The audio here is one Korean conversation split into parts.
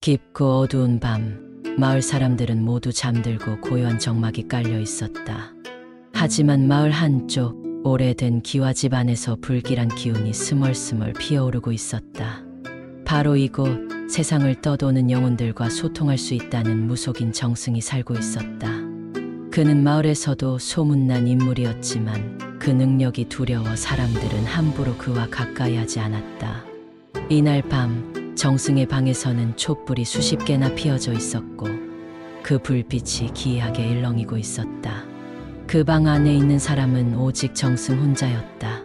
깊고 어두운 밤, 마을 사람들은 모두 잠들고 고요한 정막이 깔려 있었다. 하지만 마을 한쪽 오래된 기와집 안에서 불길한 기운이 스멀스멀 피어오르고 있었다. 바로 이곳, 세상을 떠도는 영혼들과 소통할 수 있다는 무속인 정승이 살고 있었다. 그는 마을에서도 소문난 인물이었지만 그 능력이 두려워 사람들은 함부로 그와 가까이 하지 않았다. 이날 밤, 정승의 방에서는 촛불이 수십 개나 피어져 있었고 그 불빛이 기이하게 일렁이고 있었다. 그 방 안에 있는 사람은 오직 정승 혼자였다.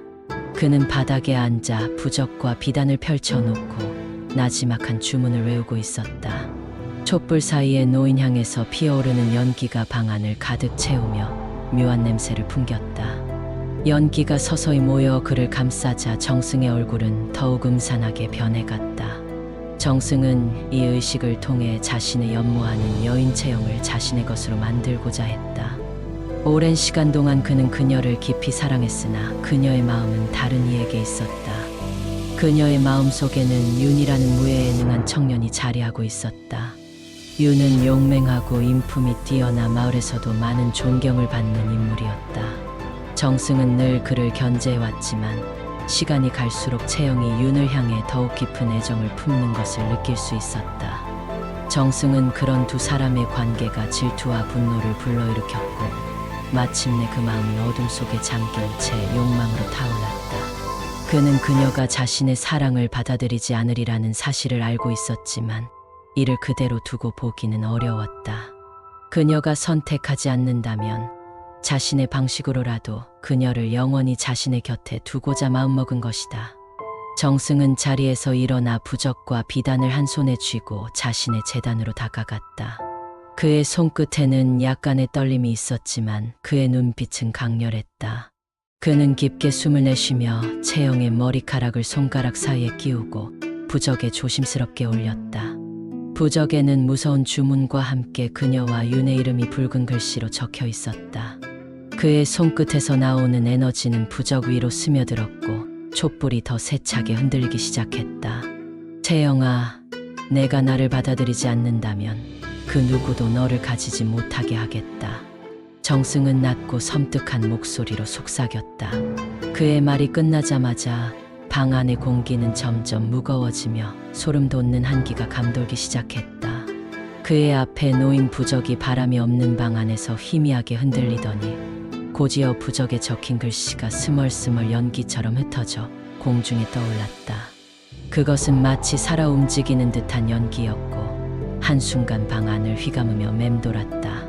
그는 바닥에 앉아 부적과 비단을 펼쳐놓고 나지막한 주문을 외우고 있었다. 촛불 사이에 노인 향에서 피어오르는 연기가 방 안을 가득 채우며 묘한 냄새를 풍겼다. 연기가 서서히 모여 그를 감싸자 정승의 얼굴은 더욱 음산하게 변해갔다. 정승은 이 의식을 통해 자신을 연모하는 여인 체형을 자신의 것으로 만들고자 했다. 오랜 시간 동안 그는 그녀를 깊이 사랑했으나 그녀의 마음은 다른 이에게 있었다. 그녀의 마음 속에는 윤이라는 무예에 능한 청년이 자리하고 있었다. 윤은 용맹하고 인품이 뛰어나 마을에서도 많은 존경을 받는 인물이었다. 정승은 늘 그를 견제해왔지만 시간이 갈수록 채영이 윤을 향해 더욱 깊은 애정을 품는 것을 느낄 수 있었다. 정승은 그런 두 사람의 관계가 질투와 분노를 불러일으켰고 마침내 그 마음은 어둠 속에 잠긴 채 욕망으로 타올랐다. 그는 그녀가 자신의 사랑을 받아들이지 않으리라는 사실을 알고 있었지만 이를 그대로 두고 보기는 어려웠다. 그녀가 선택하지 않는다면 자신의 방식으로라도 그녀를 영원히 자신의 곁에 두고자 마음먹은 것이다. 정승은 자리에서 일어나 부적과 비단을 한 손에 쥐고 자신의 재단으로 다가갔다. 그의 손끝에는 약간의 떨림이 있었지만 그의 눈빛은 강렬했다. 그는 깊게 숨을 내쉬며 채영의 머리카락을 손가락 사이에 끼우고 부적에 조심스럽게 올렸다. 부적에는 무서운 주문과 함께 그녀와 윤의 이름이 붉은 글씨로 적혀 있었다. 그의 손끝에서 나오는 에너지는 부적 위로 스며들었고 촛불이 더 세차게 흔들리기 시작했다. 채영아, 내가 나를 받아들이지 않는다면 그 누구도 너를 가지지 못하게 하겠다. 정승은 낮고 섬뜩한 목소리로 속삭였다. 그의 말이 끝나자마자 방 안의 공기는 점점 무거워지며 소름 돋는 한기가 감돌기 시작했다. 그의 앞에 놓인 부적이 바람이 없는 방 안에서 희미하게 흔들리더니 고지어 부적에 적힌 글씨가 스멀스멀 연기처럼 흩어져 공중에 떠올랐다. 그것은 마치 살아 움직이는 듯한 연기였고 한순간 방 안을 휘감으며 맴돌았다.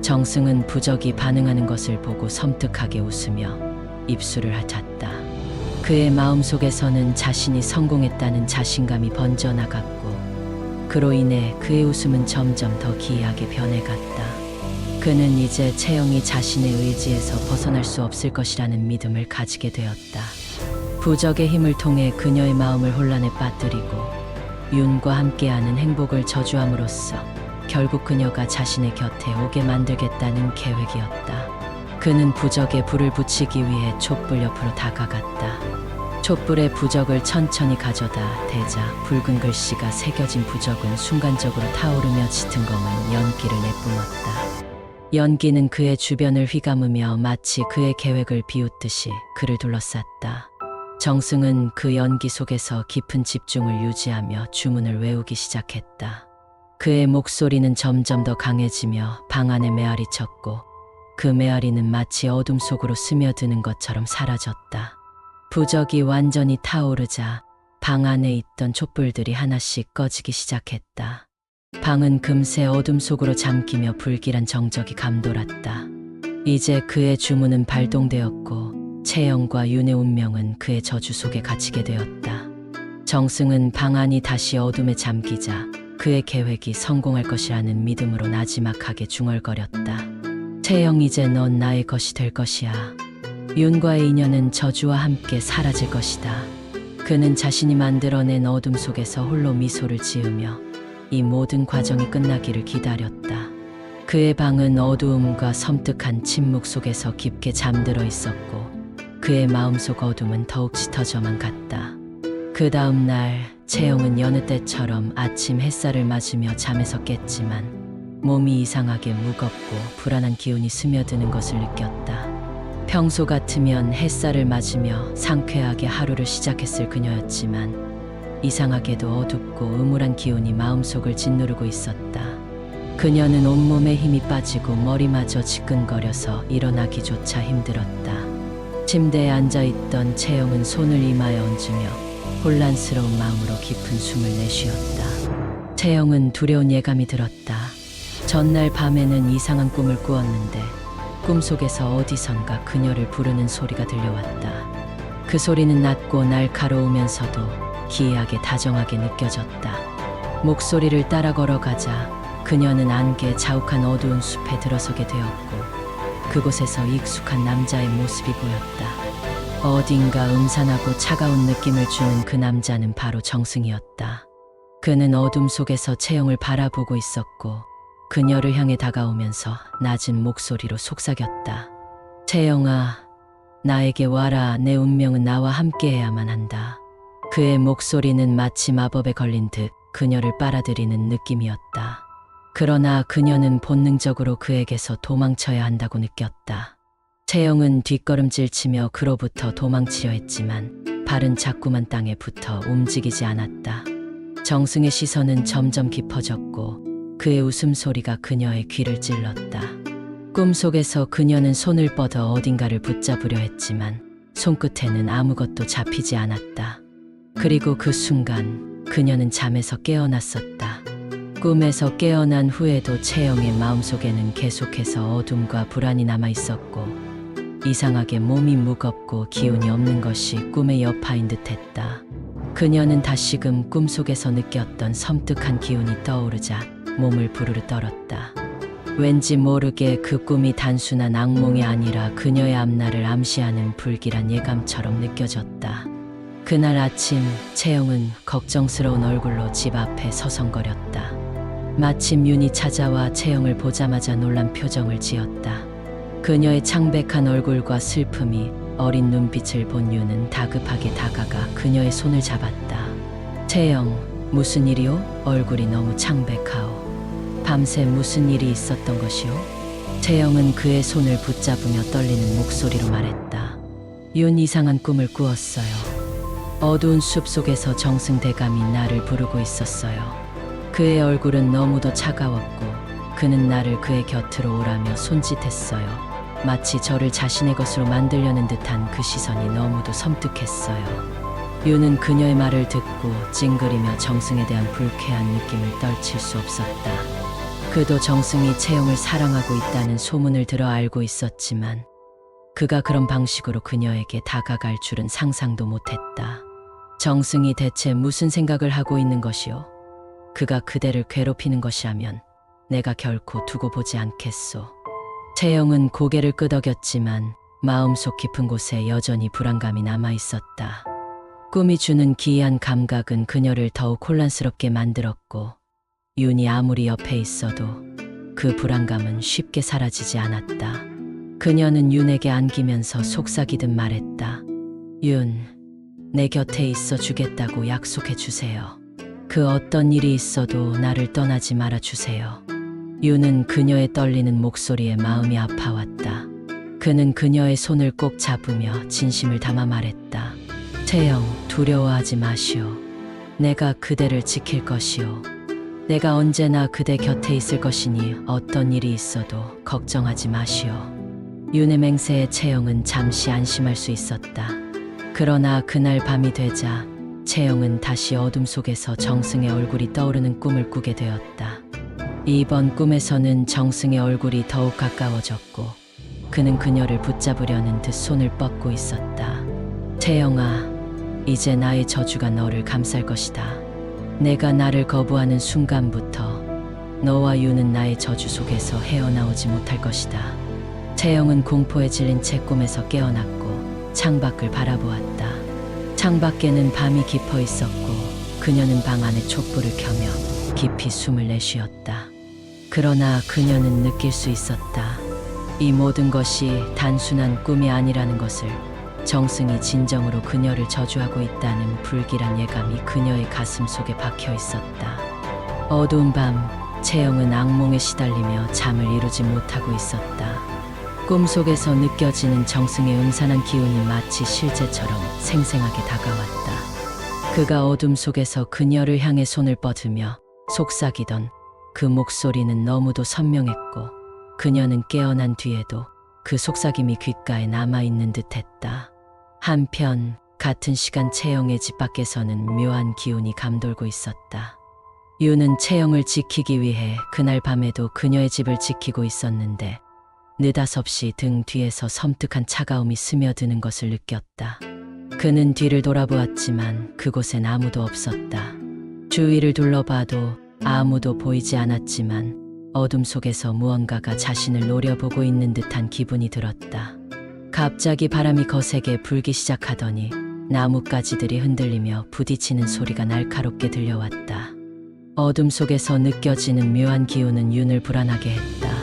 정승은 부적이 반응하는 것을 보고 섬뜩하게 웃으며 입술을 핥았다. 그의 마음속에서는 자신이 성공했다는 자신감이 번져나갔고 그로 인해 그의 웃음은 점점 더 기이하게 변해갔다. 그는 이제 채영이 자신의 의지에서 벗어날 수 없을 것이라는 믿음을 가지게 되었다. 부적의 힘을 통해 그녀의 마음을 혼란에 빠뜨리고 윤과 함께하는 행복을 저주함으로써 결국 그녀가 자신의 곁에 오게 만들겠다는 계획이었다. 그는 부적에 불을 붙이기 위해 촛불 옆으로 다가갔다. 촛불에 부적을 천천히 가져다 대자 붉은 글씨가 새겨진 부적은 순간적으로 타오르며 짙은 검은 연기를 내뿜었다. 연기는 그의 주변을 휘감으며 마치 그의 계획을 비웃듯이 그를 둘러쌌다. 정승은 그 연기 속에서 깊은 집중을 유지하며 주문을 외우기 시작했다. 그의 목소리는 점점 더 강해지며 방 안에 메아리 쳤고 그 메아리는 마치 어둠 속으로 스며드는 것처럼 사라졌다. 부적이 완전히 타오르자 방 안에 있던 촛불들이 하나씩 꺼지기 시작했다. 방은 금세 어둠 속으로 잠기며 불길한 정적이 감돌았다. 이제 그의 주문은 발동되었고 채영과 윤의 운명은 그의 저주 속에 갇히게 되었다. 정승은 방 안이 다시 어둠에 잠기자 그의 계획이 성공할 것이라는 믿음으로 나지막하게 중얼거렸다. 채영, 이제 넌 나의 것이 될 것이야. 윤과의 인연은 저주와 함께 사라질 것이다. 그는 자신이 만들어낸 어둠 속에서 홀로 미소를 지으며 이 모든 과정이 끝나기를 기다렸다. 그의 방은 어두움과 섬뜩한 침묵 속에서 깊게 잠들어 있었고 그의 마음속 어둠은 더욱 짙어져만 갔다. 그 다음 날 채영은 여느 때처럼 아침 햇살을 맞으며 잠에서 깼지만 몸이 이상하게 무겁고 불안한 기운이 스며드는 것을 느꼈다. 평소 같으면 햇살을 맞으며 상쾌하게 하루를 시작했을 그녀였지만 이상하게도 어둡고 음울한 기운이 마음속을 짓누르고 있었다. 그녀는 온몸에 힘이 빠지고 머리마저 지끈거려서 일어나기조차 힘들었다. 침대에 앉아있던 채영은 손을 이마에 얹으며 혼란스러운 마음으로 깊은 숨을 내쉬었다. 채영은 두려운 예감이 들었다. 전날 밤에는 이상한 꿈을 꾸었는데 꿈속에서 어디선가 그녀를 부르는 소리가 들려왔다. 그 소리는 낮고 날카로우면서도 기이하게 다정하게 느껴졌다. 목소리를 따라 걸어가자 그녀는 안개 자욱한 어두운 숲에 들어서게 되었고 그곳에서 익숙한 남자의 모습이 보였다. 어딘가 음산하고 차가운 느낌을 주는 그 남자는 바로 정승이었다. 그는 어둠 속에서 채영을 바라보고 있었고 그녀를 향해 다가오면서 낮은 목소리로 속삭였다. 채영아, 나에게 와라. 내 운명은 나와 함께해야만 한다. 그의 목소리는 마치 마법에 걸린 듯 그녀를 빨아들이는 느낌이었다. 그러나 그녀는 본능적으로 그에게서 도망쳐야 한다고 느꼈다. 채영은 뒷걸음질치며 그로부터 도망치려 했지만 발은 자꾸만 땅에 붙어 움직이지 않았다. 정승의 시선은 점점 깊어졌고 그의 웃음소리가 그녀의 귀를 찔렀다. 꿈속에서 그녀는 손을 뻗어 어딘가를 붙잡으려 했지만 손끝에는 아무것도 잡히지 않았다. 그리고 그 순간 그녀는 잠에서 깨어났었다. 꿈에서 깨어난 후에도 채영의 마음속에는 계속해서 어둠과 불안이 남아 있었고 이상하게 몸이 무겁고 기운이 없는 것이 꿈의 여파인 듯했다. 그녀는 다시금 꿈속에서 느꼈던 섬뜩한 기운이 떠오르자 몸을 부르르 떨었다. 왠지 모르게 그 꿈이 단순한 악몽이 아니라 그녀의 앞날을 암시하는 불길한 예감처럼 느껴졌다. 그날 아침 채영은 걱정스러운 얼굴로 집 앞에 서성거렸다. 마침 윤이 찾아와 채영을 보자마자 놀란 표정을 지었다. 그녀의 창백한 얼굴과 슬픔이 어린 눈빛을 본 윤은 다급하게 다가가 그녀의 손을 잡았다. 채영, 무슨 일이오? 얼굴이 너무 창백하오. 밤새 무슨 일이 있었던 것이오? 채영은 그의 손을 붙잡으며 떨리는 목소리로 말했다. 윤 이상한 꿈을 꾸었어요. 어두운 숲 속에서 정승 대감이 나를 부르고 있었어요. 그의 얼굴은 너무도 차가웠고 그는 나를 그의 곁으로 오라며 손짓했어요. 마치 저를 자신의 것으로 만들려는 듯한 그 시선이 너무도 섬뜩했어요. 윤은 그녀의 말을 듣고 찡그리며 정승에 대한 불쾌한 느낌을 떨칠 수 없었다. 그도 정승이 채영을 사랑하고 있다는 소문을 들어 알고 있었지만 그가 그런 방식으로 그녀에게 다가갈 줄은 상상도 못했다. 정승이 대체 무슨 생각을 하고 있는 것이오? 그가 그대를 괴롭히는 것이라면 내가 결코 두고 보지 않겠소. 채영은 고개를 끄덕였지만 마음속 깊은 곳에 여전히 불안감이 남아 있었다. 꿈이 주는 기이한 감각은 그녀를 더욱 혼란스럽게 만들었고 윤이 아무리 옆에 있어도 그 불안감은 쉽게 사라지지 않았다. 그녀는 윤에게 안기면서 속삭이듯 말했다. 윤, 내 곁에 있어 주겠다고 약속해 주세요. 그 어떤 일이 있어도 나를 떠나지 말아 주세요. 윤은 그녀의 떨리는 목소리에 마음이 아파왔다. 그는 그녀의 손을 꼭 잡으며 진심을 담아 말했다. 채영, 두려워하지 마시오. 내가 그대를 지킬 것이오. 내가 언제나 그대 곁에 있을 것이니 어떤 일이 있어도 걱정하지 마시오. 윤의 맹세에 채영은 잠시 안심할 수 있었다. 그러나 그날 밤이 되자 채영은 다시 어둠 속에서 정승의 얼굴이 떠오르는 꿈을 꾸게 되었다. 이번 꿈에서는 정승의 얼굴이 더욱 가까워졌고 그는 그녀를 붙잡으려는 듯 손을 뻗고 있었다. 채영아, 이제 나의 저주가 너를 감쌀 것이다. 내가 나를 거부하는 순간부터 너와 윤은 나의 저주 속에서 헤어나오지 못할 것이다. 채영은 공포에 질린 채 꿈에서 깨어났고 창밖을 바라보았다. 창밖에는 밤이 깊어 있었고 그녀는 방 안에 촛불을 켜며 깊이 숨을 내쉬었다. 그러나 그녀는 느낄 수 있었다. 이 모든 것이 단순한 꿈이 아니라는 것을. 정승이 진정으로 그녀를 저주하고 있다는 불길한 예감이 그녀의 가슴 속에 박혀 있었다. 어두운 밤, 채영은 악몽에 시달리며 잠을 이루지 못하고 있었다. 꿈속에서 느껴지는 정승의 음산한 기운이 마치 실제처럼 생생하게 다가왔다. 그가 어둠 속에서 그녀를 향해 손을 뻗으며 속삭이던 그 목소리는 너무도 선명했고, 그녀는 깨어난 뒤에도 그 속삭임이 귓가에 남아있는 듯했다. 한편 같은 시간 채영의 집 밖에서는 묘한 기운이 감돌고 있었다. 유는 채영을 지키기 위해 그날 밤에도 그녀의 집을 지키고 있었는데, 느닷없이 등 뒤에서 섬뜩한 차가움이 스며드는 것을 느꼈다. 그는 뒤를 돌아보았지만 그곳엔 아무도 없었다. 주위를 둘러봐도 아무도 보이지 않았지만 어둠 속에서 무언가가 자신을 노려보고 있는 듯한 기분이 들었다. 갑자기 바람이 거세게 불기 시작하더니 나뭇가지들이 흔들리며 부딪히는 소리가 날카롭게 들려왔다. 어둠 속에서 느껴지는 묘한 기운은 윤을 불안하게 했다.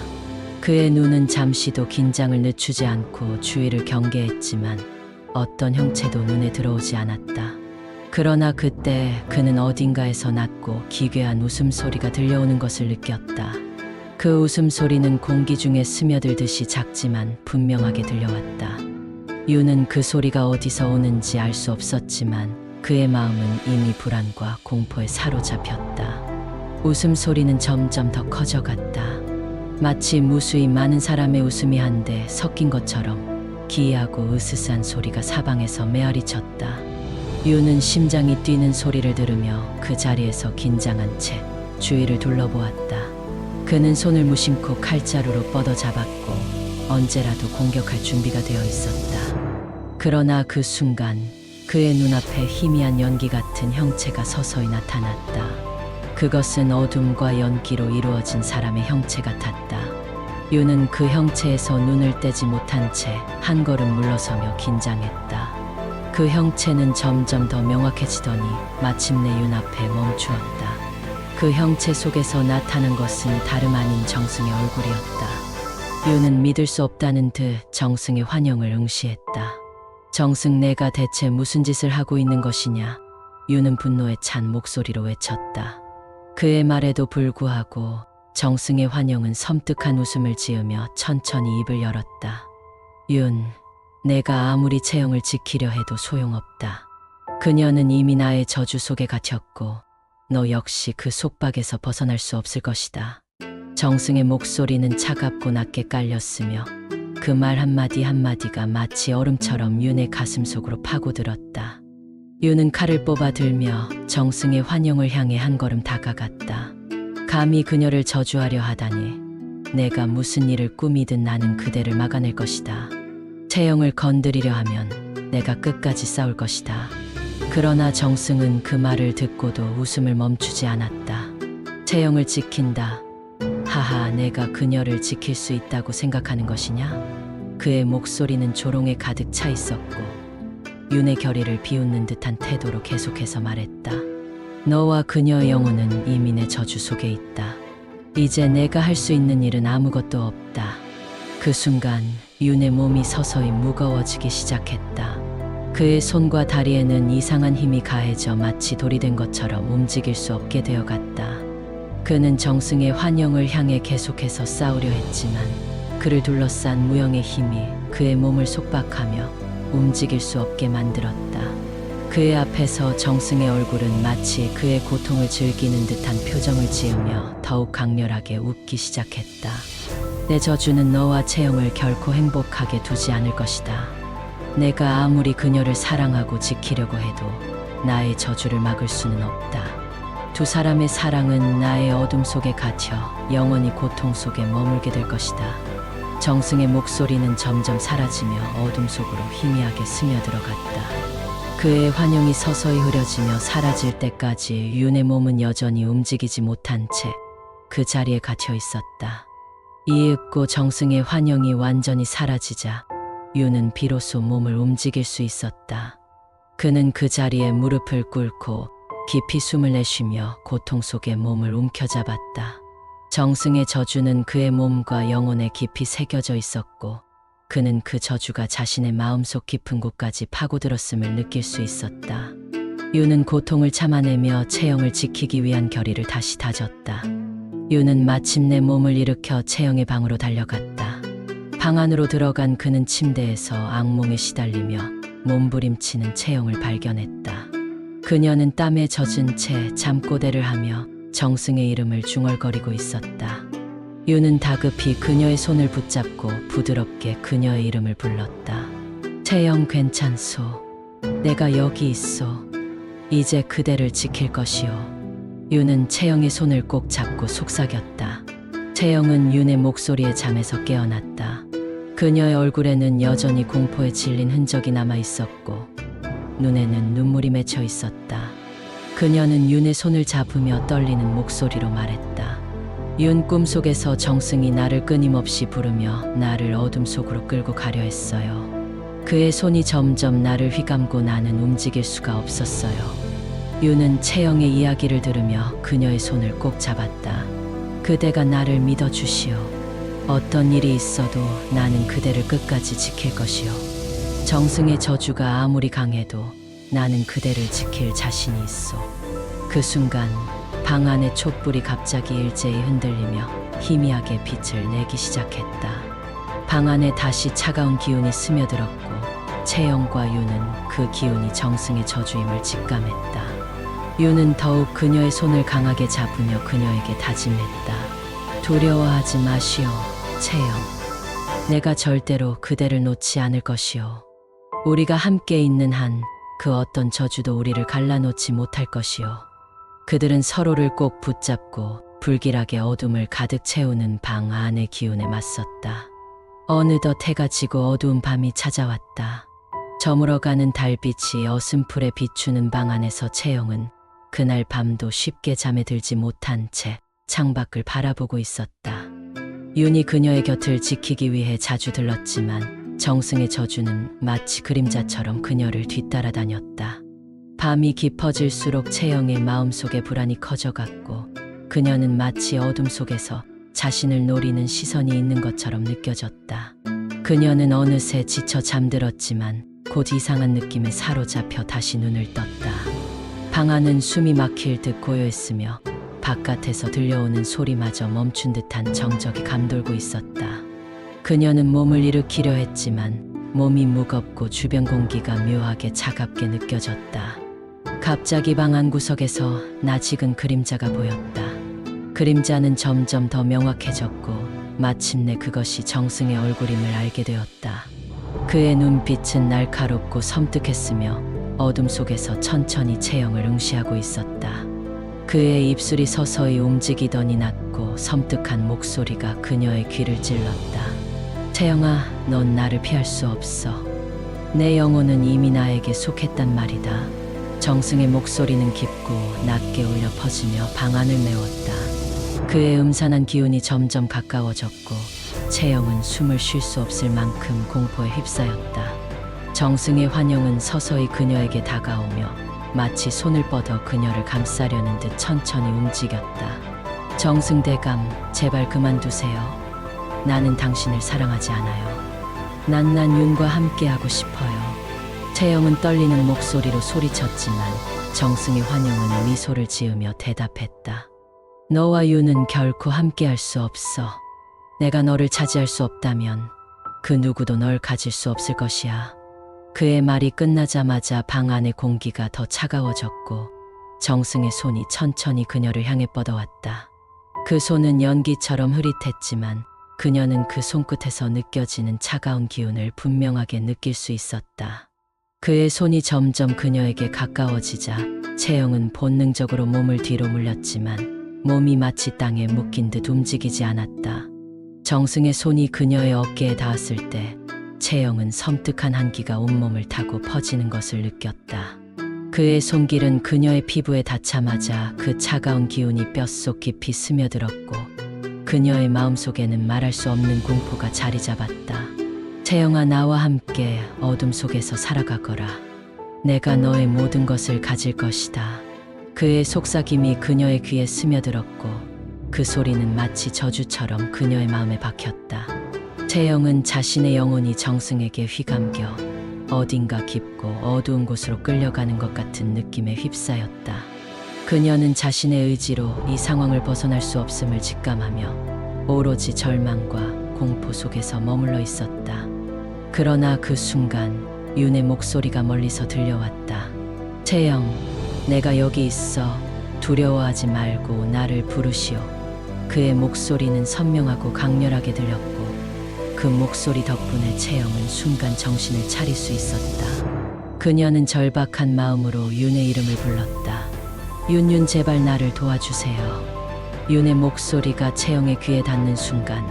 그의 눈은 잠시도 긴장을 늦추지 않고 주위를 경계했지만 어떤 형체도 눈에 들어오지 않았다. 그러나 그때 그는 어딘가에서 낮고 기괴한 웃음소리가 들려오는 것을 느꼈다. 그 웃음소리는 공기 중에 스며들듯이 작지만 분명하게 들려왔다. 유는 그 소리가 어디서 오는지 알 수 없었지만 그의 마음은 이미 불안과 공포에 사로잡혔다. 웃음소리는 점점 더 커져갔다. 마치 무수히 많은 사람의 웃음이 한데 섞인 것처럼 기이하고 으스스한 소리가 사방에서 메아리쳤다. 유는 심장이 뛰는 소리를 들으며 그 자리에서 긴장한 채 주위를 둘러보았다. 그는 손을 무심코 칼자루로 뻗어 잡았고 언제라도 공격할 준비가 되어 있었다. 그러나 그 순간 그의 눈앞에 희미한 연기 같은 형체가 서서히 나타났다. 그것은 어둠과 연기로 이루어진 사람의 형체 같았다. 유는 그 형체에서 눈을 떼지 못한 채 한 걸음 물러서며 긴장했다. 그 형체는 점점 더 명확해지더니 마침내 윤앞에 멈추었다. 그 형체 속에서 나타난 것은 다름 아닌 정승의 얼굴이었다. 유는 믿을 수 없다는 듯 정승의 환영을 응시했다. 정승, 내가 대체 무슨 짓을 하고 있는 것이냐? 유는 분노에 찬 목소리로 외쳤다. 그의 말에도 불구하고 정승의 환영은 섬뜩한 웃음을 지으며 천천히 입을 열었다. 윤, 내가 아무리 채영을 지키려 해도 소용없다. 그녀는 이미 나의 저주 속에 갇혔고 너 역시 그 속박에서 벗어날 수 없을 것이다. 정승의 목소리는 차갑고 낮게 깔렸으며 그 말 한마디 한마디가 마치 얼음처럼 윤의 가슴 속으로 파고들었다. 윤은 칼을 뽑아 들며 정승의 환영을 향해 한 걸음 다가갔다. 감히 그녀를 저주하려 하다니, 내가 무슨 일을 꾸미든 나는 그대를 막아낼 것이다. 채영을 건드리려 하면 내가 끝까지 싸울 것이다. 그러나 정승은 그 말을 듣고도 웃음을 멈추지 않았다. 채영을 지킨다. 하하, 내가 그녀를 지킬 수 있다고 생각하는 것이냐? 그의 목소리는 조롱에 가득 차 있었고 윤의 결의를 비웃는 듯한 태도로 계속해서 말했다. 너와 그녀의 영혼은 이미 내 저주 속에 있다. 이제 내가 할 수 있는 일은 아무것도 없다. 그 순간 윤의 몸이 서서히 무거워지기 시작했다. 그의 손과 다리에는 이상한 힘이 가해져 마치 돌이 된 것처럼 움직일 수 없게 되어갔다. 그는 정승의 환영을 향해 계속해서 싸우려 했지만 그를 둘러싼 무형의 힘이 그의 몸을 속박하며 움직일 수 없게 만들었다. 그의 앞에서 정승의 얼굴은 마치 그의 고통을 즐기는 듯한 표정을 지으며 더욱 강렬하게 웃기 시작했다. 내 저주는 너와 채영을 결코 행복하게 두지 않을 것이다. 내가 아무리 그녀를 사랑하고 지키려고 해도 나의 저주를 막을 수는 없다. 두 사람의 사랑은 나의 어둠 속에 갇혀 영원히 고통 속에 머물게 될 것이다. 정승의 목소리는 점점 사라지며 어둠 속으로 희미하게 스며들어갔다. 그의 환영이 서서히 흐려지며 사라질 때까지 윤의 몸은 여전히 움직이지 못한 채 그 자리에 갇혀 있었다. 이윽고 정승의 환영이 완전히 사라지자 윤은 비로소 몸을 움직일 수 있었다. 그는 그 자리에 무릎을 꿇고 깊이 숨을 내쉬며 고통 속에 몸을 움켜잡았다. 정승의 저주는 그의 몸과 영혼에 깊이 새겨져 있었고 그는 그 저주가 자신의 마음속 깊은 곳까지 파고들었음을 느낄 수 있었다. 유는 고통을 참아내며 채영을 지키기 위한 결의를 다시 다졌다. 유는 마침내 몸을 일으켜 채영의 방으로 달려갔다. 방 안으로 들어간 그는 침대에서 악몽에 시달리며 몸부림치는 채영을 발견했다. 그녀는 땀에 젖은 채 잠꼬대를 하며 정승의 이름을 중얼거리고 있었다. 유는 다급히 그녀의 손을 붙잡고 부드럽게 그녀의 이름을 불렀다. 채영 괜찮소. 내가 여기 있소. 이제 그대를 지킬 것이오. 유는 채영의 손을 꼭 잡고 속삭였다. 채영은 윤의 목소리에 잠에서 깨어났다. 그녀의 얼굴에는 여전히 공포에 질린 흔적이 남아 있었고 눈에는 눈물이 맺혀 있었다. 그녀는 윤의 손을 잡으며 떨리는 목소리로 말했다. 윤 꿈속에서 정승이 나를 끊임없이 부르며 나를 어둠 속으로 끌고 가려 했어요. 그의 손이 점점 나를 휘감고 나는 움직일 수가 없었어요. 윤은 채영의 이야기를 들으며 그녀의 손을 꼭 잡았다. 그대가 나를 믿어주시오. 어떤 일이 있어도 나는 그대를 끝까지 지킬 것이오. 정승의 저주가 아무리 강해도 나는 그대를 지킬 자신이 있어. 그 순간 방 안의 촛불이 갑자기 일제히 흔들리며 희미하게 빛을 내기 시작했다. 방 안에 다시 차가운 기운이 스며들었고 채영과 유는 그 기운이 정승의 저주임을 직감했다. 유는 더욱 그녀의 손을 강하게 잡으며 그녀에게 다짐했다. 두려워하지 마시오, 채영. 내가 절대로 그대를 놓지 않을 것이오. 우리가 함께 있는 한 그 어떤 저주도 우리를 갈라놓지 못할 것이오. 그들은 서로를 꼭 붙잡고 불길하게 어둠을 가득 채우는 방 안의 기운에 맞섰다. 어느덧 해가 지고 어두운 밤이 찾아왔다. 저물어가는 달빛이 어슴풀에 비추는 방 안에서 채영은 그날 밤도 쉽게 잠에 들지 못한 채 창밖을 바라보고 있었다. 윤이 그녀의 곁을 지키기 위해 자주 들렀지만 정승의 저주는 마치 그림자처럼 그녀를 뒤따라다녔다. 밤이 깊어질수록 채영의 마음속에 불안이 커져갔고 그녀는 마치 어둠 속에서 자신을 노리는 시선이 있는 것처럼 느껴졌다. 그녀는 어느새 지쳐 잠들었지만 곧 이상한 느낌에 사로잡혀 다시 눈을 떴다. 방 안은 숨이 막힐 듯 고요했으며 바깥에서 들려오는 소리마저 멈춘 듯한 정적이 감돌고 있었다. 그녀는 몸을 일으키려 했지만 몸이 무겁고 주변 공기가 묘하게 차갑게 느껴졌다. 갑자기 방 안 구석에서 낯익은 그림자가 보였다. 그림자는 점점 더 명확해졌고 마침내 그것이 정승의 얼굴임을 알게 되었다. 그의 눈빛은 날카롭고 섬뜩했으며 어둠 속에서 천천히 채영을 응시하고 있었다. 그의 입술이 서서히 움직이더니 낮고 섬뜩한 목소리가 그녀의 귀를 찔렀다. 채영아, 넌 나를 피할 수 없어. 내 영혼은 이미 나에게 속했단 말이다. 정승의 목소리는 깊고 낮게 울려 퍼지며 방 안을 메웠다. 그의 음산한 기운이 점점 가까워졌고 채영은 숨을 쉴 수 없을 만큼 공포에 휩싸였다. 정승의 환영은 서서히 그녀에게 다가오며 마치 손을 뻗어 그녀를 감싸려는 듯 천천히 움직였다. 정승대감, 제발 그만두세요. 나는 당신을 사랑하지 않아요. 난 윤과 함께하고 싶어요. 채영은 떨리는 목소리로 소리쳤지만 정승의 환영은 미소를 지으며 대답했다. 너와 윤은 결코 함께할 수 없어. 내가 너를 차지할 수 없다면 그 누구도 널 가질 수 없을 것이야. 그의 말이 끝나자마자 방 안의 공기가 더 차가워졌고 정승의 손이 천천히 그녀를 향해 뻗어왔다. 그 손은 연기처럼 흐릿했지만 그녀는 그 손끝에서 느껴지는 차가운 기운을 분명하게 느낄 수 있었다. 그의 손이 점점 그녀에게 가까워지자 채영은 본능적으로 몸을 뒤로 물렸지만 몸이 마치 땅에 묶인 듯 움직이지 않았다. 정승의 손이 그녀의 어깨에 닿았을 때 채영은 섬뜩한 한기가 온몸을 타고 퍼지는 것을 느꼈다. 그의 손길은 그녀의 피부에 닿자마자 그 차가운 기운이 뼛속 깊이 스며들었고 그녀의 마음속에는 말할 수 없는 공포가 자리 잡았다. 채영아, 나와 함께 어둠 속에서 살아가거라. 내가 너의 모든 것을 가질 것이다. 그의 속삭임이 그녀의 귀에 스며들었고 그 소리는 마치 저주처럼 그녀의 마음에 박혔다. 채영은 자신의 영혼이 정승에게 휘감겨 어딘가 깊고 어두운 곳으로 끌려가는 것 같은 느낌에 휩싸였다. 그녀는 자신의 의지로 이 상황을 벗어날 수 없음을 직감하며 오로지 절망과 공포 속에서 머물러 있었다. 그러나 그 순간 윤의 목소리가 멀리서 들려왔다. 채영, 내가 여기 있어. 두려워하지 말고 나를 부르시오. 그의 목소리는 선명하고 강렬하게 들렸고 그 목소리 덕분에 채영은 순간 정신을 차릴 수 있었다. 그녀는 절박한 마음으로 윤의 이름을 불렀다. 윤, 제발 나를 도와주세요. 윤의 목소리가 채영의 귀에 닿는 순간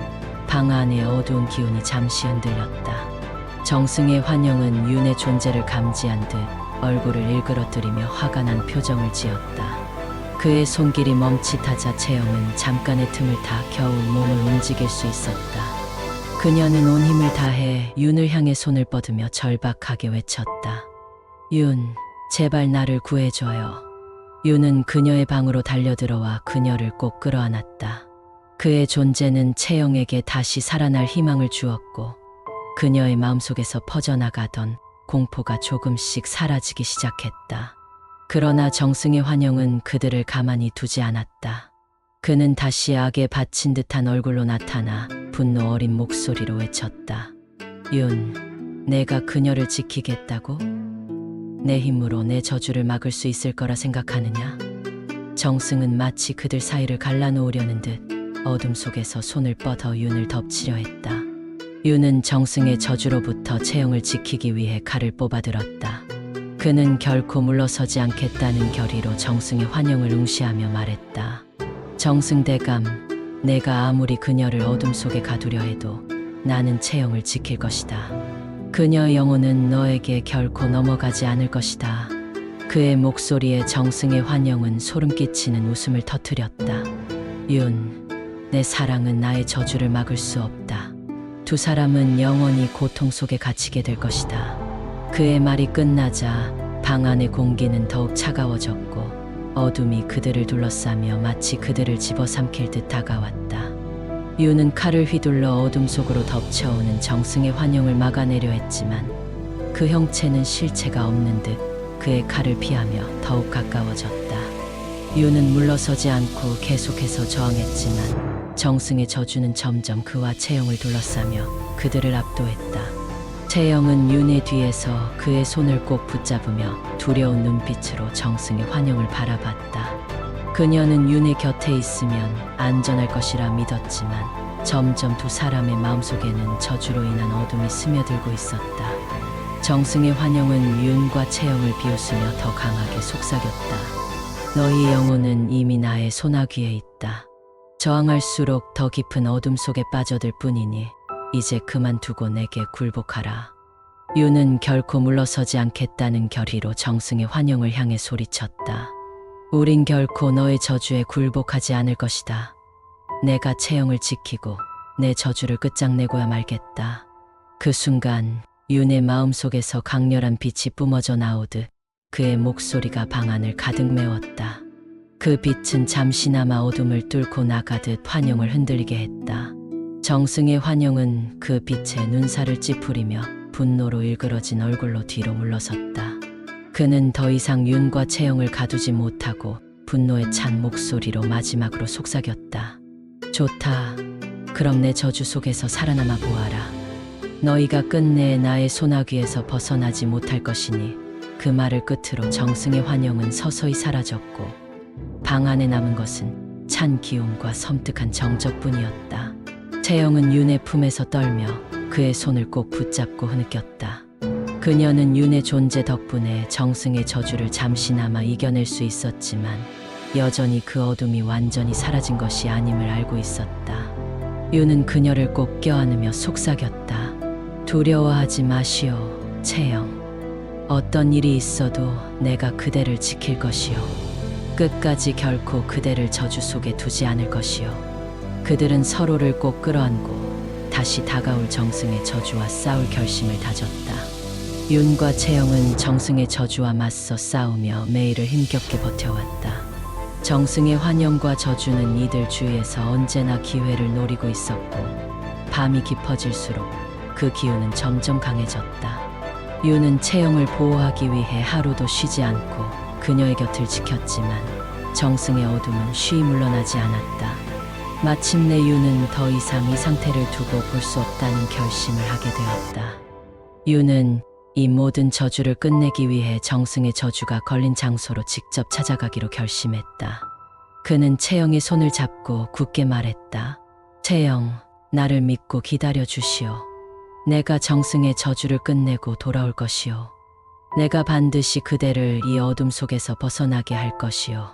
방 안의 어두운 기운이 잠시 흔들렸다. 정승의 환영은 윤의 존재를 감지한 듯 얼굴을 일그러뜨리며 화가 난 표정을 지었다. 그의 손길이 멈칫하자 채영은 잠깐의 틈을 타 겨우 몸을 움직일 수 있었다. 그녀는 온 힘을 다해 윤을 향해 손을 뻗으며 절박하게 외쳤다. 윤, 제발 나를 구해줘요. 윤은 그녀의 방으로 달려들어와 그녀를 꼭 끌어안았다. 그의 존재는 채영에게 다시 살아날 희망을 주었고 그녀의 마음속에서 퍼져나가던 공포가 조금씩 사라지기 시작했다. 그러나 정승의 환영은 그들을 가만히 두지 않았다. 그는 다시 악에 바친 듯한 얼굴로 나타나 분노 어린 목소리로 외쳤다. 윤, 내가 그녀를 지키겠다고? 내 힘으로 내 저주를 막을 수 있을 거라 생각하느냐? 정승은 마치 그들 사이를 갈라놓으려는 듯 어둠 속에서 손을 뻗어 윤을 덮치려 했다. 윤은 정승의 저주로부터 채영을 지키기 위해 칼을 뽑아들었다. 그는 결코 물러서지 않겠다는 결의로 정승의 환영을 응시하며 말했다. 정승 대감, 내가 아무리 그녀를 어둠 속에 가두려 해도 나는 채영을 지킬 것이다. 그녀의 영혼은 너에게 결코 넘어가지 않을 것이다. 그의 목소리에 정승의 환영은 소름 끼치는 웃음을 터뜨렸다. 윤, 내 사랑은 나의 저주를 막을 수 없다. 두 사람은 영원히 고통 속에 갇히게 될 것이다. 그의 말이 끝나자 방 안의 공기는 더욱 차가워졌고 어둠이 그들을 둘러싸며 마치 그들을 집어삼킬 듯 다가왔다. 윤은 칼을 휘둘러 어둠 속으로 덮쳐오는 정승의 환영을 막아내려 했지만 그 형체는 실체가 없는 듯 그의 칼을 피하며 더욱 가까워졌다. 윤은 물러서지 않고 계속해서 저항했지만 정승의 저주는 점점 그와 채영을 둘러싸며 그들을 압도했다. 채영은 윤의 뒤에서 그의 손을 꼭 붙잡으며 두려운 눈빛으로 정승의 환영을 바라봤다. 그녀는 윤의 곁에 있으면 안전할 것이라 믿었지만 점점 두 사람의 마음속에는 저주로 인한 어둠이 스며들고 있었다. 정승의 환영은 윤과 채영을 비웃으며 더 강하게 속삭였다. 너희의 영혼은 이미 나의 소나귀에 있다. 저항할수록 더 깊은 어둠 속에 빠져들 뿐이니 이제 그만두고 내게 굴복하라. 윤은 결코 물러서지 않겠다는 결의로 정승의 환영을 향해 소리쳤다. 우린 결코 너의 저주에 굴복하지 않을 것이다. 내가 채영을 지키고 내 저주를 끝장내고야 말겠다. 그 순간 윤의 마음속에서 강렬한 빛이 뿜어져 나오듯 그의 목소리가 방 안을 가득 메웠다. 그 빛은 잠시나마 어둠을 뚫고 나가듯 환영을 흔들리게 했다. 정승의 환영은 그 빛에 눈살을 찌푸리며 분노로 일그러진 얼굴로 뒤로 물러섰다. 그는 더 이상 윤과 채영을 가두지 못하고 분노에 찬 목소리로 마지막으로 속삭였다. 좋다. 그럼 내 저주 속에서 살아남아 보아라. 너희가 끝내 나의 소나귀에서 벗어나지 못할 것이니. 그 말을 끝으로 정승의 환영은 서서히 사라졌고 방 안에 남은 것은 찬 기움과 섬뜩한 정적뿐이었다. 채영은 윤의 품에서 떨며 그의 손을 꼭 붙잡고 흐느꼈다. 그녀는 윤의 존재 덕분에 정승의 저주를 잠시나마 이겨낼 수 있었지만 여전히 그 어둠이 완전히 사라진 것이 아님을 알고 있었다. 윤은 그녀를 꼭 껴안으며 속삭였다. 두려워하지 마시오, 채영. 어떤 일이 있어도 내가 그대를 지킬 것이오. 끝까지 결코 그대를 저주 속에 두지 않을 것이오. 그들은 서로를 꼭 끌어안고 다시 다가올 정승의 저주와 싸울 결심을 다졌다. 윤과 채영은 정승의 저주와 맞서 싸우며 매일을 힘겹게 버텨왔다. 정승의 환영과 저주는 이들 주위에서 언제나 기회를 노리고 있었고 밤이 깊어질수록 그 기운은 점점 강해졌다. 윤은 채영을 보호하기 위해 하루도 쉬지 않고 그녀의 곁을 지켰지만 정승의 어둠은 쉬이 물러나지 않았다. 마침내 윤은 더 이상 이 상태를 두고 볼 수 없다는 결심을 하게 되었다. 윤은 이 모든 저주를 끝내기 위해 정승의 저주가 걸린 장소로 직접 찾아가기로 결심했다. 그는 채영의 손을 잡고 굳게 말했다. 채영, 나를 믿고 기다려 주시오. 내가 정승의 저주를 끝내고 돌아올 것이오. 내가 반드시 그대를 이 어둠 속에서 벗어나게 할 것이오.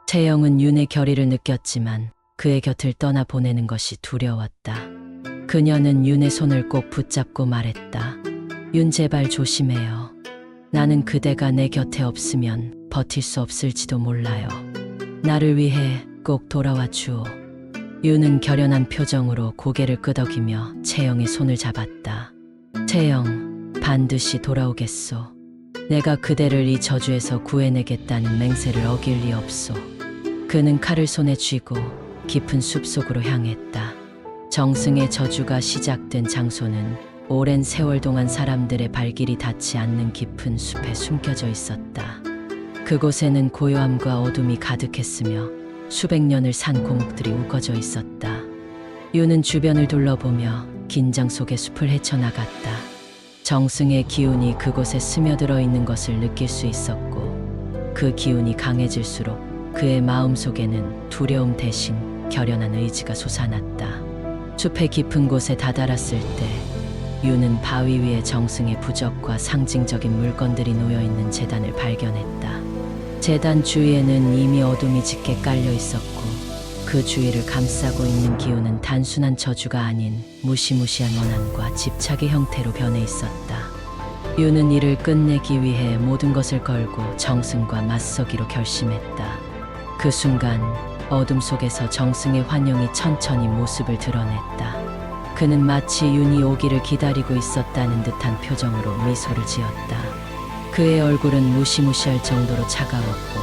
채영은 윤의 결의를 느꼈지만 그의 곁을 떠나 보내는 것이 두려웠다. 그녀는 윤의 손을 꼭 붙잡고 말했다. 윤, 제발 조심해요. 나는 그대가 내 곁에 없으면 버틸 수 없을지도 몰라요. 나를 위해 꼭 돌아와 주오. 윤은 결연한 표정으로 고개를 끄덕이며 채영의 손을 잡았다. 채영, 반드시 돌아오겠소. 내가 그대를 이 저주에서 구해내겠다는 맹세를 어길 리 없소. 그는 칼을 손에 쥐고 깊은 숲속으로 향했다. 정승의 저주가 시작된 장소는 오랜 세월 동안 사람들의 발길이 닿지 않는 깊은 숲에 숨겨져 있었다. 그곳에는 고요함과 어둠이 가득했으며 수백 년을 산 고목들이 우거져 있었다. 윤은 주변을 둘러보며 긴장 속에 숲을 헤쳐나갔다. 정승의 기운이 그곳에 스며들어 있는 것을 느낄 수 있었고 그 기운이 강해질수록 그의 마음속에는 두려움 대신 결연한 의지가 솟아났다. 숲의 깊은 곳에 다다랐을 때 윤은 바위 위에 정승의 부적과 상징적인 물건들이 놓여있는 제단을 발견했다. 제단 주위에는 이미 어둠이 짙게 깔려 있었고 그 주위를 감싸고 있는 기운은 단순한 저주가 아닌 무시무시한 원한과 집착의 형태로 변해 있었다. 윤은 이를 끝내기 위해 모든 것을 걸고 정승과 맞서기로 결심했다. 그 순간 어둠 속에서 정승의 환영이 천천히 모습을 드러냈다. 그는 마치 윤이 오기를 기다리고 있었다는 듯한 표정으로 미소를 지었다. 그의 얼굴은 무시무시할 정도로 차가웠고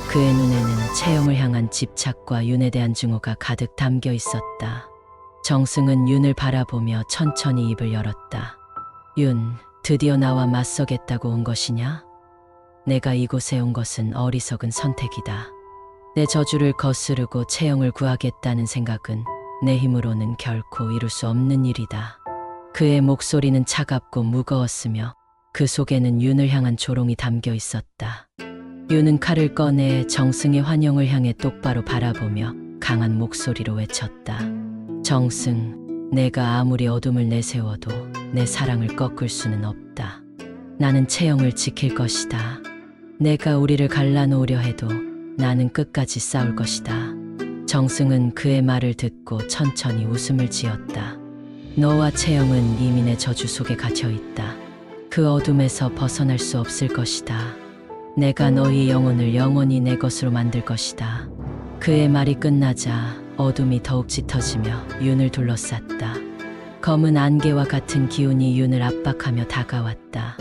그의 눈에는 채영을 향한 집착과 윤에 대한 증오가 가득 담겨 있었다. 정승은 윤을 바라보며 천천히 입을 열었다. 윤, 드디어 나와 맞서겠다고 온 것이냐? 내가 이곳에 온 것은 어리석은 선택이다. 내 저주를 거스르고 채영을 구하겠다는 생각은 내 힘으로는 결코 이룰 수 없는 일이다. 그의 목소리는 차갑고 무거웠으며 그 속에는 윤을 향한 조롱이 담겨 있었다. 윤은 칼을 꺼내 정승의 환영을 향해 똑바로 바라보며 강한 목소리로 외쳤다. 정승, 내가 아무리 어둠을 내세워도 내 사랑을 꺾을 수는 없다. 나는 채영을 지킬 것이다. 내가 우리를 갈라놓으려 해도 나는 끝까지 싸울 것이다. 정승은 그의 말을 듣고 천천히 웃음을 지었다. 너와 채영은 이미 내 저주 속에 갇혀 있다. 그 어둠에서 벗어날 수 없을 것이다. 내가 너희 영혼을 영원히 내 것으로 만들 것이다. 그의 말이 끝나자 어둠이 더욱 짙어지며 윤을 둘러쌌다. 검은 안개와 같은 기운이 윤을 압박하며 다가왔다.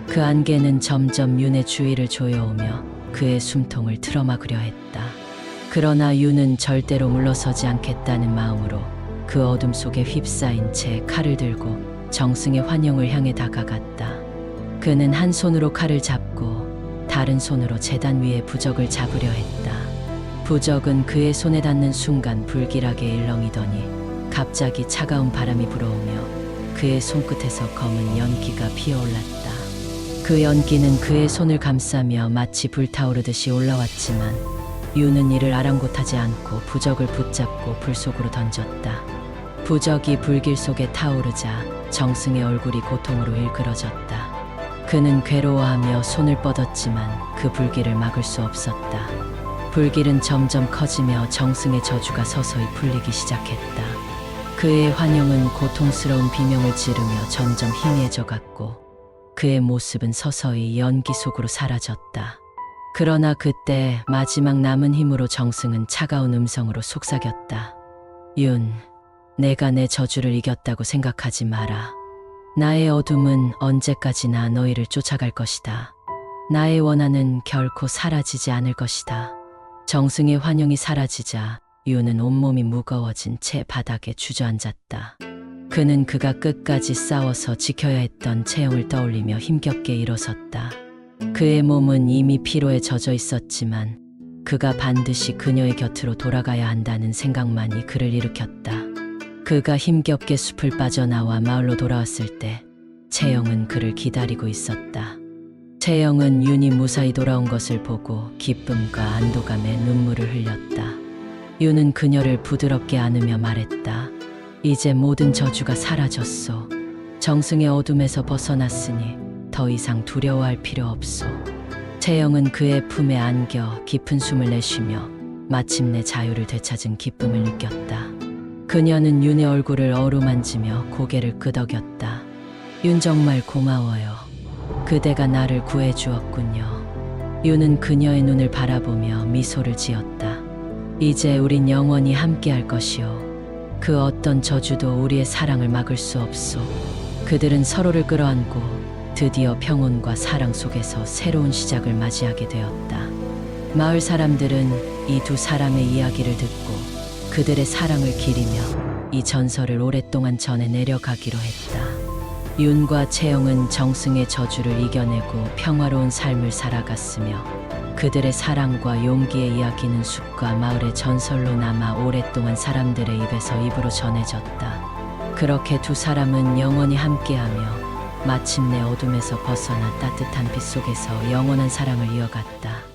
그 안개는 점점 윤의 주위를 조여오며 그의 숨통을 틀어막으려 했다. 그러나 윤은 절대로 물러서지 않겠다는 마음으로 그 어둠 속에 휩싸인 채 칼을 들고 정승의 환영을 향해 다가갔다. 그는 한 손으로 칼을 잡고 다른 손으로 제단 위에 부적을 잡으려 했다. 부적은 그의 손에 닿는 순간 불길하게 일렁이더니 갑자기 차가운 바람이 불어오며 그의 손끝에서 검은 연기가 피어올랐다. 그 연기는 그의 손을 감싸며 마치 불타오르듯이 올라왔지만 윤은 이를 아랑곳하지 않고 부적을 붙잡고 불 속으로 던졌다. 부적이 불길 속에 타오르자 정승의 얼굴이 고통으로 일그러졌다. 그는 괴로워하며 손을 뻗었지만 그 불길을 막을 수 없었다. 불길은 점점 커지며 정승의 저주가 서서히 풀리기 시작했다. 그의 환영은 고통스러운 비명을 지르며 점점 희미해져 갔고 그의 모습은 서서히 연기 속으로 사라졌다. 그러나 그때 마지막 남은 힘으로 정승은 차가운 음성으로 속삭였다. 윤, 내가 내 저주를 이겼다고 생각하지 마라. 나의 어둠은 언제까지나 너희를 쫓아갈 것이다. 나의 원한은 결코 사라지지 않을 것이다. 정승의 환영이 사라지자 윤은 온몸이 무거워진 채 바닥에 주저앉았다. 그는 그가 끝까지 싸워서 지켜야 했던 채영을 떠올리며 힘겹게 일어섰다. 그의 몸은 이미 피로에 젖어 있었지만 그가 반드시 그녀의 곁으로 돌아가야 한다는 생각만이 그를 일으켰다. 그가 힘겹게 숲을 빠져나와 마을로 돌아왔을 때 채영은 그를 기다리고 있었다. 채영은 윤이 무사히 돌아온 것을 보고 기쁨과 안도감에 눈물을 흘렸다. 윤은 그녀를 부드럽게 안으며 말했다. 이제 모든 저주가 사라졌소. 정승의 어둠에서 벗어났으니 더 이상 두려워할 필요 없소. 채영은 그의 품에 안겨 깊은 숨을 내쉬며 마침내 자유를 되찾은 기쁨을 느꼈다. 그녀는 윤의 얼굴을 어루만지며 고개를 끄덕였다. 윤 정말 고마워요. 그대가 나를 구해주었군요. 윤은 그녀의 눈을 바라보며 미소를 지었다. 이제 우린 영원히 함께할 것이오. 그 어떤 저주도 우리의 사랑을 막을 수 없소. 그들은 서로를 끌어안고 드디어 평온과 사랑 속에서 새로운 시작을 맞이하게 되었다. 마을 사람들은 이 두 사람의 이야기를 듣고 그들의 사랑을 기리며 이 전설을 오랫동안 전해 내려가기로 했다. 윤과 채영은 정승의 저주를 이겨내고 평화로운 삶을 살아갔으며 그들의 사랑과 용기의 이야기는 숲과 마을의 전설로 남아 오랫동안 사람들의 입에서 입으로 전해졌다. 그렇게 두 사람은 영원히 함께하며 마침내 어둠에서 벗어나 따뜻한 빛 속에서 영원한 사랑을 이어갔다.